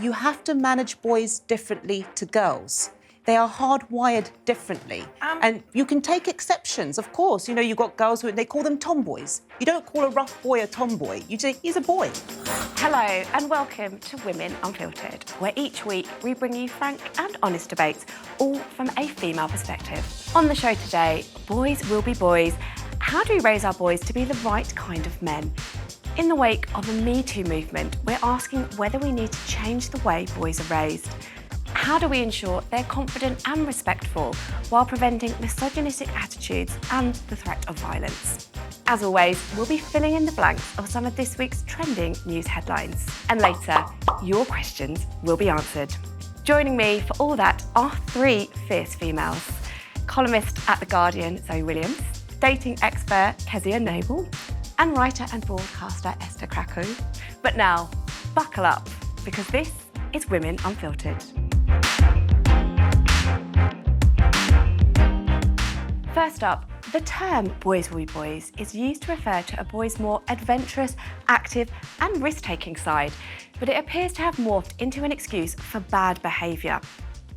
you have to manage boys differently to girls. They are hardwired differently. And you can take exceptions, of course. You know, you've got girls who, they call them tomboys. You don't call a rough boy a tomboy. You say, he's a boy. Hello and welcome to Women Unfiltered, where each week we bring you frank and honest debates, all from a female perspective. On the show today, boys will be boys. How do we raise our boys to be the right kind of men? In the wake of the metoo movement, we're asking whether we need to change the way boys are raised. How do we ensure they're confident and respectful while preventing misogynistic attitudes and the threat of violence? As always, we'll be filling in the blanks of some of this week's trending news headlines. And later, your questions will be answered. Joining me for all that are three fierce females. Columnist at The Guardian, Zoe Williams, dating expert Kezia, Nobel, and writer and broadcaster Esther Krakue. But now, buckle up, because this is Women Unfiltered. First up, the term boys will be boys is used to refer to a boy's more adventurous, active and risk-taking side, but it appears to have morphed into an excuse for bad behaviour.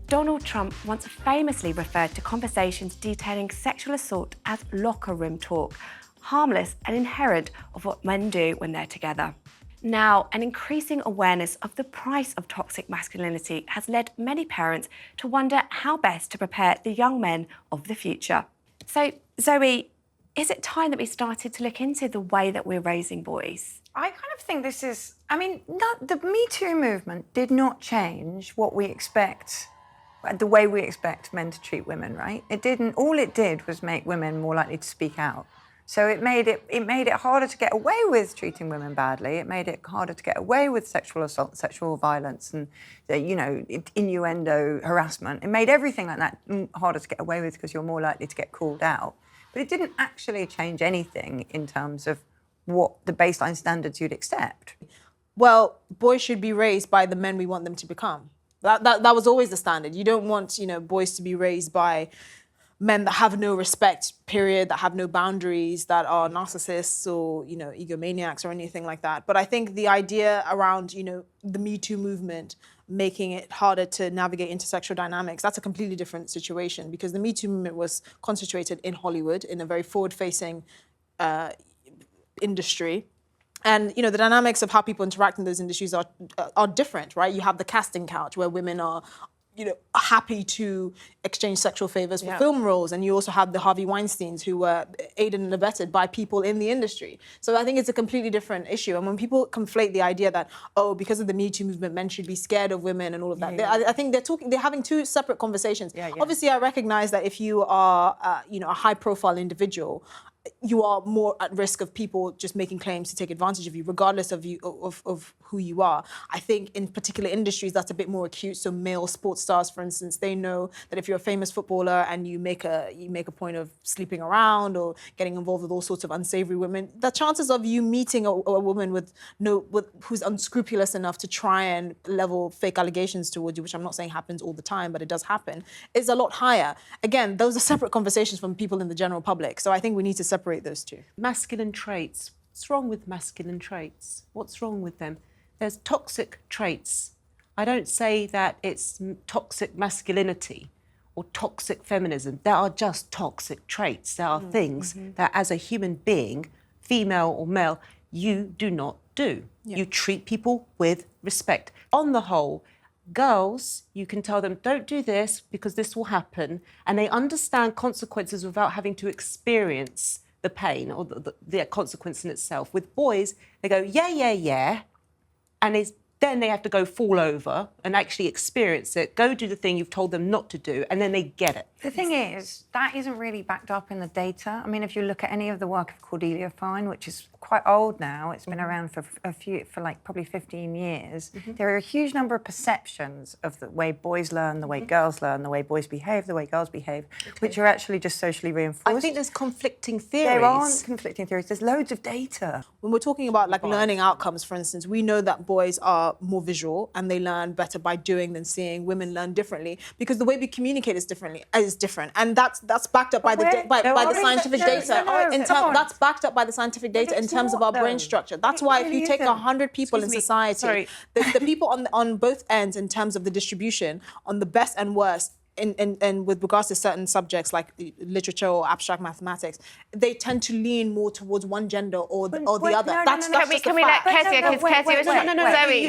Donald Trump once famously referred to conversations detailing sexual assault as locker room talk, harmless and inherent of what men do when they're together. Now, an increasing awareness of the price of toxic masculinity has led many parents to wonder how best to prepare the young men of the future. So, Zoe, is it time that we started to look into the way that we're raising boys? I kind of think this is, the Me Too movement did not change what we expect, the way we expect men to treat women, right? It didn't, all it did was make women more likely to speak out. So it made it harder to get away with treating women badly. It made it harder to get away with sexual assault, sexual violence, and innuendo, harassment. It made everything like that harder to get away with because you're more likely to get called out. But it didn't actually change anything in terms of what the baseline standards you'd accept. Well, boys should be raised by the men we want them to become. That was always the standard. You don't want, boys to be raised by men that have no respect, period, that have no boundaries, that are narcissists or, egomaniacs or anything like that. But I think the idea around, the Me Too movement making it harder to navigate intersexual dynamics, that's a completely different situation because the Me Too movement was concentrated in Hollywood in a very forward-facing industry. And, the dynamics of how people interact in those industries are different, right? You have the casting couch where women are happy to exchange sexual favors for film roles. And you also have the Harvey Weinsteins who were aided and abetted by people in the industry. So I think it's a completely different issue. And when people conflate the idea that, because of the Me Too movement, men should be scared of women and all of that, I think they're having two separate conversations. Obviously, I recognize that if you are, a high profile individual, you are more at risk of people just making claims to take advantage of you, regardless of who you are. I think in particular industries, that's a bit more acute. So male sports stars, for instance, they know that if you're a famous footballer and you make a point of sleeping around or getting involved with all sorts of unsavory women, the chances of you meeting a woman who's unscrupulous enough to try and level fake allegations towards you, which I'm not saying happens all the time, but it does happen, is a lot higher. Again, those are separate conversations from people in the general public. So I think we need to separate those two. Masculine traits. What's wrong with masculine traits? What's wrong with them? There's toxic traits. I don't say that it's toxic masculinity or toxic feminism. There are just toxic traits. There are things that as a human being, female or male, you do not do. You treat people with respect. On the whole, girls, you can tell them, don't do this because this will happen. And they understand consequences without having to experience the pain or the consequence in itself. With boys, they go, yeah. And then they have to go fall over and actually experience it, go do the thing you've told them not to do, and then they get it. The thing is, that isn't really backed up in the data. I mean, if you look at any of the work of Cordelia Fine, which is quite old now, it's been around for probably 15 years, there are a huge number of perceptions of the way boys learn, the way girls learn, the way boys behave, the way girls behave, which are actually just socially reinforced. I think there's conflicting theories. There aren't conflicting theories. There's loads of data. When we're talking about learning outcomes, for instance, we know that boys are are more visual and they learn better by doing than seeing. Women learn differently because the way we communicate is different. And that's backed up by the scientific data. That's backed up by the scientific data in terms of our brain structure. That's why if you take 100 people in society, the people on both ends in terms of the distribution on the best and worst, and with regards to certain subjects like literature or abstract mathematics, they tend to lean more towards one gender or the other. Can we let Kezia?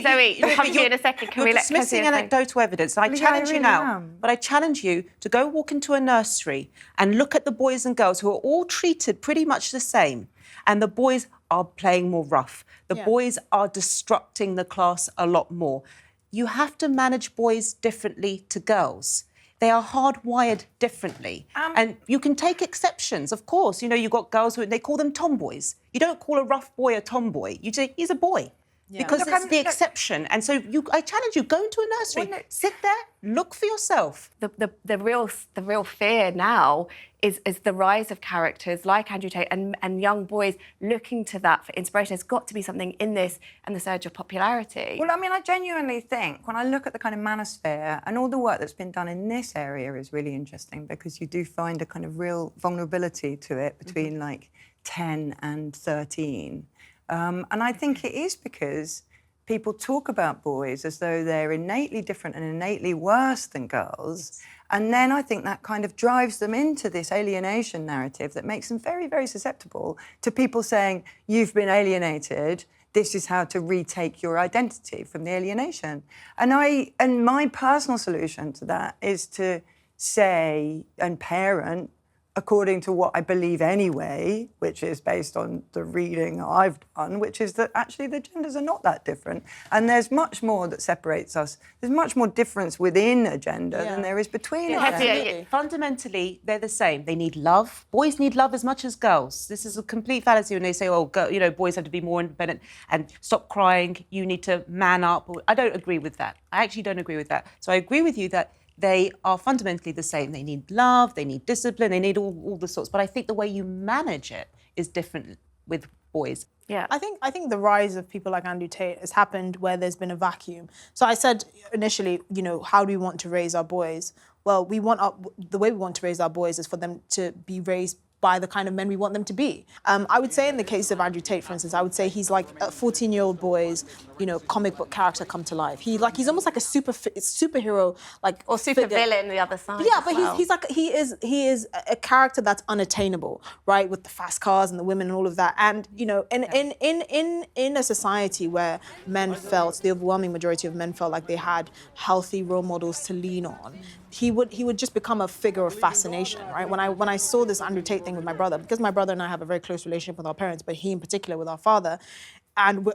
Zoe, I'll come to you in a second. Can we let Kezia? You're dismissing anecdotal evidence. I challenge you now, but I challenge you to go walk into a nursery and look at the boys and girls who are all treated pretty much the same, and the boys are playing more rough. The boys are disrupting the class a lot more. You have to manage boys differently to girls. They are hardwired differently. And you can take exceptions, of course. You know, you've got girls who, they call them tomboys. You don't call a rough boy a tomboy. You say, he's a boy. Yeah. Because it's the exception. And so I challenge you, go into a nursery, sit there, look for yourself. The real fear now is the rise of characters like Andrew Tate and young boys looking to that for inspiration. There's got to be something in this and the surge of popularity. Well, I mean, I genuinely think when I look at the kind of manosphere and all the work that's been done in this area is really interesting because you do find a kind of real vulnerability to it between like 10 and 13. And I think it is because people talk about boys as though they're innately different and innately worse than girls. And then I think that kind of drives them into this alienation narrative that makes them very, very susceptible to people saying, you've been alienated, this is how to retake your identity from the alienation. And my personal solution to that is to say and parent according to what I believe anyway, which is based on the reading I've done, which is that actually the genders are not that different. And there's much more that separates us. There's much more difference within a gender than there is between a gender. Fundamentally, they're the same. They need love. Boys need love as much as girls. This is a complete fallacy when they say, oh, boys have to be more independent and stop crying, you need to man up. I don't agree with that. I actually don't agree with that. So I agree with you that they are fundamentally the same. They need love, they need discipline, they need all the sorts. But I think the way you manage it is different with boys. Yeah, I think the rise of people like Andrew Tate has happened where there's been a vacuum. So I said initially, how do we want to raise our boys? Well, the way we want to raise our boys is for them to be raised by the kind of men we want them to be. I would say in the case of Andrew Tate, for instance, I would say he's like a 14-year-old boy's, comic book character come to life. He's almost like a superhero, like or super villain the other side. Yeah, but he is a character that's unattainable, right? With the fast cars and the women and all of that. And in a society where the overwhelming majority of men felt like they had healthy role models to lean on, he would just become a figure of fascination, right? When I saw this Andrew Tate thing with my brother, because my brother and I have a very close relationship with our parents, but he in particular with our father, and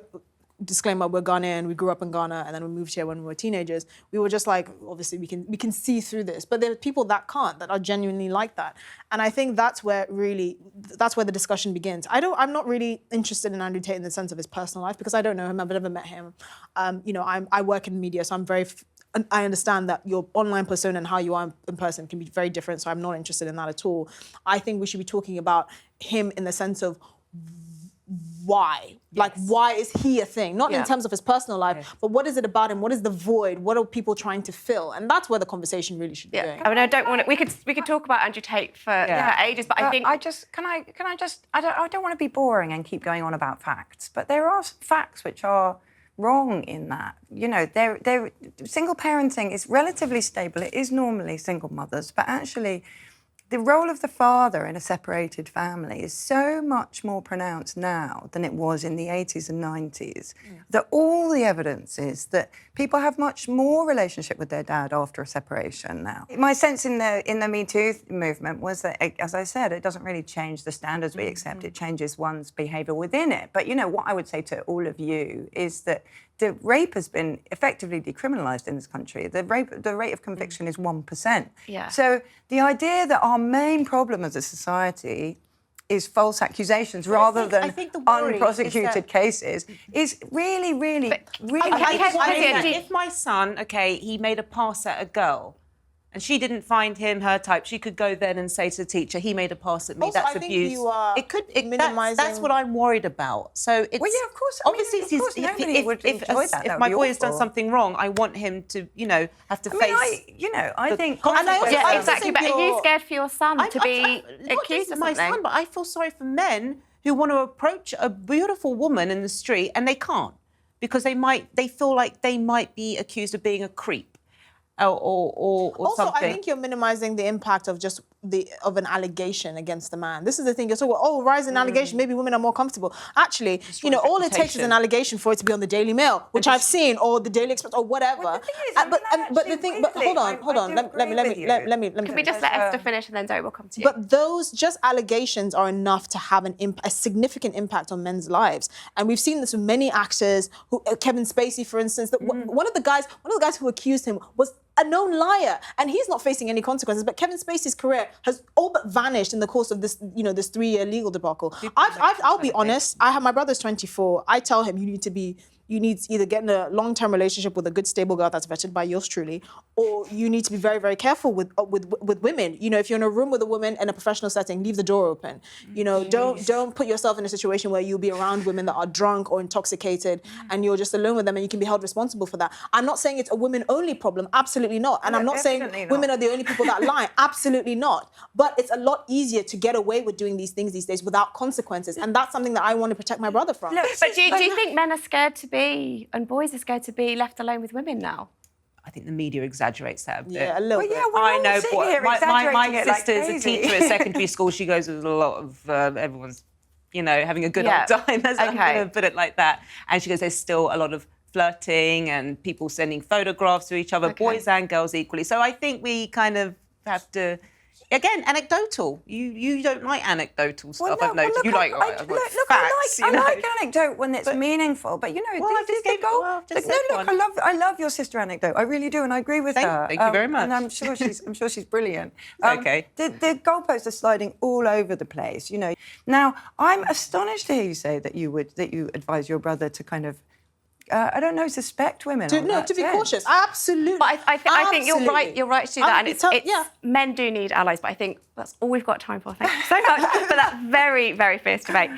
disclaimer, we're Ghanaian, we grew up in Ghana, and then we moved here when we were teenagers. We were just like, obviously we can see through this, but there are people that can't, that are genuinely like that. And I think that's where the discussion begins. I'm not really interested in Andrew Tate in the sense of his personal life, because I don't know him, I've never met him. I work in media, so I understand that your online persona and how you are in person can be very different, so I'm not interested in that at all. I think we should be talking about him in the sense of why. Yes. Like, why is he a thing? Not in terms of his personal life, but what is it about him? What is the void? What are people trying to fill? And that's where the conversation really should be going. I mean, I don't want to... We could talk about Andrew Tate for ages, but I think... I don't want to be boring and keep going on about facts, but there are facts which are wrong in that. Single parenting is relatively stable. It is normally single mothers, but actually the role of the father in a separated family is so much more pronounced now than it was in the 80s and 90s, that all the evidence is that people have much more relationship with their dad after a separation now. My sense in the metoo movement was that, as I said, it doesn't really change the standards we accept, it changes one's behaviour within it. But what I would say to all of you is that the rape has been effectively decriminalised in this country. The rate of conviction is 1%. Yeah. So the idea that our main problem as a society is false accusations rather than unprosecuted cases is really, really, really... If my son, he made a pass at a girl, and she didn't find him her type, she could go then and say to the teacher, he made a pass at me, Also, that's I think abuse. you are minimising... That's what I'm worried about. So it's... Well, yeah, of course. I mean, Obviously, of course nobody would enjoy that. if my boy has done something wrong, I want him to, have to face... I think... Yeah, exactly. But are you scared for your son to be not accused just of my something? son, but I feel sorry for men who want to approach a beautiful woman in the street and they can't because they feel like they might be accused of being a creep. Or also, something. I think you're minimising the impact of just of an allegation against the man. This is the thing. You're talking about, rise in allegation, maybe women are more comfortable. Actually, all it takes is an allegation for it to be on the Daily Mail, which I've seen, or the Daily Express, or whatever. Well, the thing is, hold on. Let me. Can we just let Esther finish and then Zoe will come to you? But those just allegations are enough to have a significant impact on men's lives, and we've seen this with many actors. Kevin Spacey, for instance, one of the guys who accused him was a known liar, and he's not facing any consequences. But Kevin Spacey's career has all but vanished in the course of this, this 3-year legal debacle. I'll be honest. My brother's 24. I tell him you need to either get in a long-term relationship with a good, stable girl that's vetted by yours truly, or you need to be very, very careful with women. If you're in a room with a woman in a professional setting, leave the door open. Don't put yourself in a situation where you'll be around women that are drunk or intoxicated, and you're just alone with them, and you can be held responsible for that. I'm not saying it's a women-only problem. Absolutely not. And I'm not saying women are the only people that lie. Absolutely not. But it's a lot easier to get away with doing these things these days without consequences, and that's something that I want to protect my brother from. But do you think men are scared to be, and boys are scared to be left alone with women now? I think the media exaggerates that a bit. Yeah, a little bit. I know. My sister's a teacher at secondary school. She goes with a lot of everyone's, having a good old time. I'm going to put it like that. And she goes, there's still a lot of flirting and people sending photographs to each other, boys and girls equally. So I think we kind of have to... Again, anecdotal. You don't like anecdotal stuff. I've noticed. Facts. I like anecdote when it's meaningful, but I love your sister anecdote. I really do, and I agree with her. Thank you very much. And I'm sure she's brilliant. Okay. The goalposts are sliding all over the place. Now I'm astonished to hear you say that you advise your brother to kind of. I don't know, suspect women. To be cautious. Absolutely. But I think you're right. You're right to do that. And men do need allies, but I think that's all we've got time for. Thank you so much for that very, very fierce debate.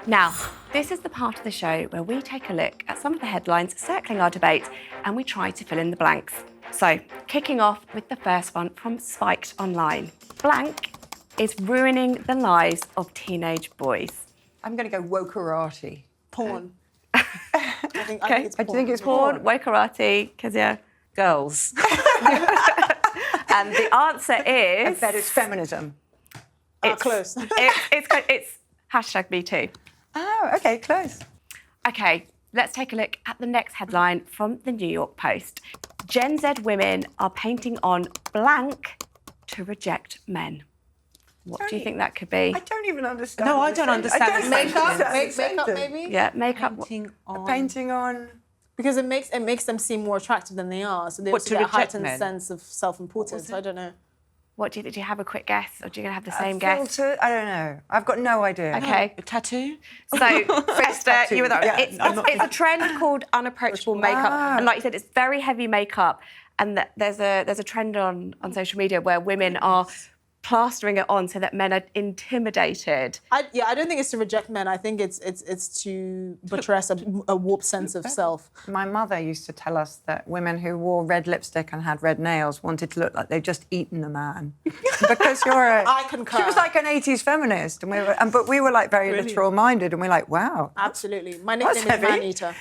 Now, this is the part of the show where we take a look at some of the headlines circling our debate and we try to fill in the blanks. So, kicking off with the first one from Spiked Online. Blank is ruining the lives of teenage boys. I'm going to go wokerati. Porn. I think it's porn. Wokerati, Kezia. Girls. And the answer is... I bet it's feminism. It's close. It's hashtag #MeToo. Oh, OK, close. OK, let's take a look at the next headline from the New York Post. Gen Z women are painting on blank to reject men. What do you think that could be? I don't even understand. No, I don't understand. Makeup, maybe? Yeah, makeup. Painting on... Because it makes them seem more attractive than they are. So they also get a heightened sense of self-importance. I don't know. What do you have a quick guess, or do you have the same guess? Filter? I don't know. I've got no idea. Okay. A tattoo? So, Esther, you were there. It's a trend called unapproachable makeup. And like you said, it's very heavy makeup. And there's a trend on social media where women are plastering it on so that men are intimidated. I don't think it's to reject men. I think it's to buttress a warped sense of self. My mother used to tell us that women who wore red lipstick and had red nails wanted to look like they'd just eaten a man. Because I concur. She was like an 80s feminist, but we were like very literal-minded, and we're like, wow. Absolutely. My nickname is Man-Eater.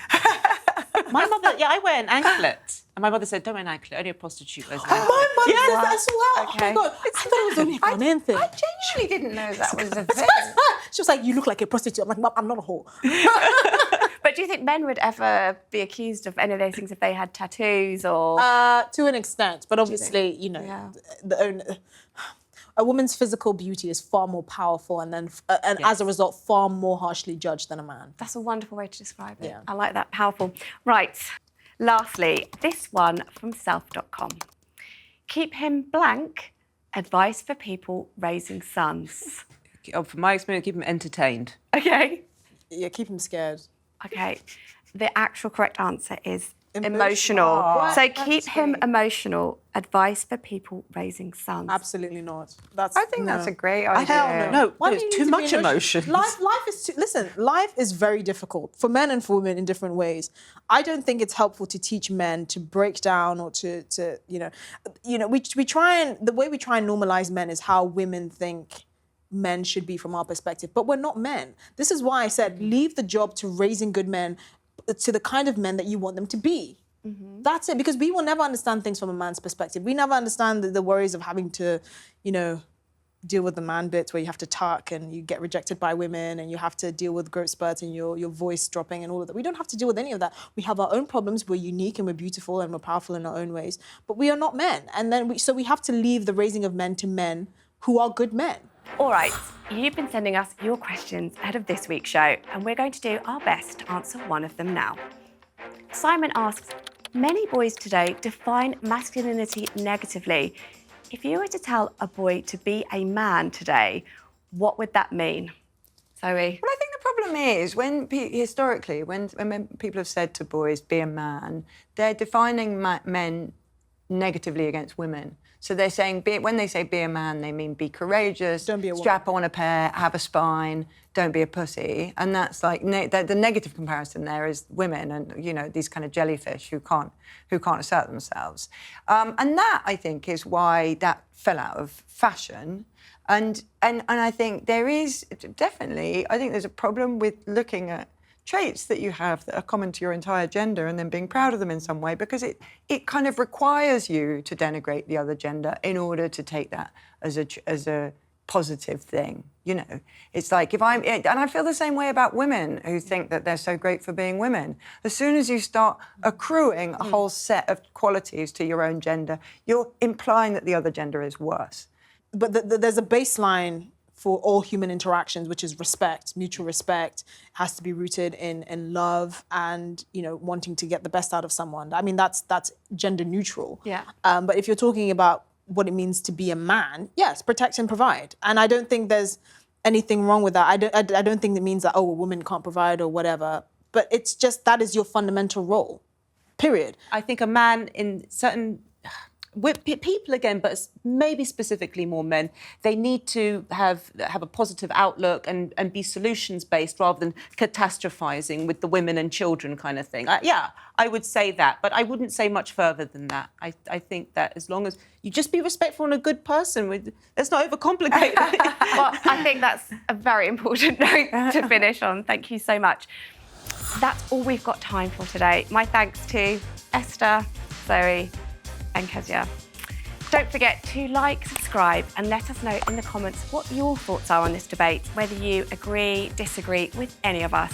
My mother, I wear an anklet. And my mother said, don't wear an anklet, only a prostitute wears an anklet. My mother says that as well. Okay. Oh, my God. I thought it was only a Ghanaian thing. I genuinely didn't know that was a thing. She was like, you look like a prostitute. I'm like, Mum, I'm not a whore. But do you think men would ever be accused of any of those things if they had tattoos or...? To an extent. But obviously, a woman's physical beauty is far more powerful and as a result, far more harshly judged than a man. That's a wonderful way to describe it. Yeah. I like that, powerful. Right, lastly, this one from self.com. Keep him blank, advice for people raising sons. From my experience, keep him entertained. Okay. Yeah, keep him scared. Okay, the actual correct answer is emotional. Oh, So keep him emotional. Advice for people raising sons. Absolutely not. I think that's a great idea. Hell no. No, Why there's do you too need to be much emotional? emotion. Life is too, listen, life is very difficult for men and for women in different ways. I don't think it's helpful to teach men to break down or to we try and the way we try and normalize men is how women think men should be from our perspective, but we're not men. This is why I said leave the job to raising good men to the kind of men that you want them to be. Mm-hmm. That's it, because we will never understand things from a man's perspective. We never understand the worries of having to, deal with the man bits where you have to tuck and you get rejected by women and you have to deal with growth spurts and your voice dropping and all of that. We don't have to deal with any of that. We have our own problems. We're unique and we're beautiful and we're powerful in our own ways, but we are not men. And then we have to leave the raising of men to men who are good men. All right, you've been sending us your questions ahead of this week's show, and we're going to do our best to answer one of them now. Simon asks, many boys today define masculinity negatively. If you were to tell a boy to be a man today, what would that mean? Zoe? Well, I think the problem is historically, when people have said to boys, be a man, they're defining men negatively against women. So they're saying, when they say be a man, they mean be courageous, don't be a woman, strap on a pair, have a spine, don't be a pussy. And that's like, the negative comparison there is women and, these kind of jellyfish who can't assert themselves. And that, I think, is why that fell out of fashion. And I think there is definitely, I think there's a problem with looking at traits that you have that are common to your entire gender and then being proud of them in some way, because it kind of requires you to denigrate the other gender in order to take that as a positive thing. It's like and I feel the same way about women who think that they're so great for being women. As soon as you start accruing a whole set of qualities to your own gender, you're implying that the other gender is worse. But there's a baseline for all human interactions, which is respect, mutual respect, has to be rooted in love and, wanting to get the best out of someone. I mean, that's gender neutral. Yeah. But if you're talking about what it means to be a man, yes, protect and provide. And I don't think there's anything wrong with that. I don't think it means that, a woman can't provide or whatever. But it's just that is your fundamental role, period. I think a man in certain... with people again, but maybe specifically more men, they need to have a positive outlook and be solutions-based rather than catastrophizing with the women and children kind of thing. I would say that, but I wouldn't say much further than that. I think that as long as you just be respectful and a good person, let's not overcomplicate it. Well, I think that's a very important note to finish on. Thank you so much. That's all we've got time for today. My thanks to Esther, Zoe, and Kezia. Don't forget to like, subscribe, and let us know in the comments what your thoughts are on this debate, whether you agree, disagree with any of us.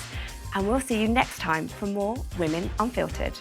And we'll see you next time for more Women Unfiltered.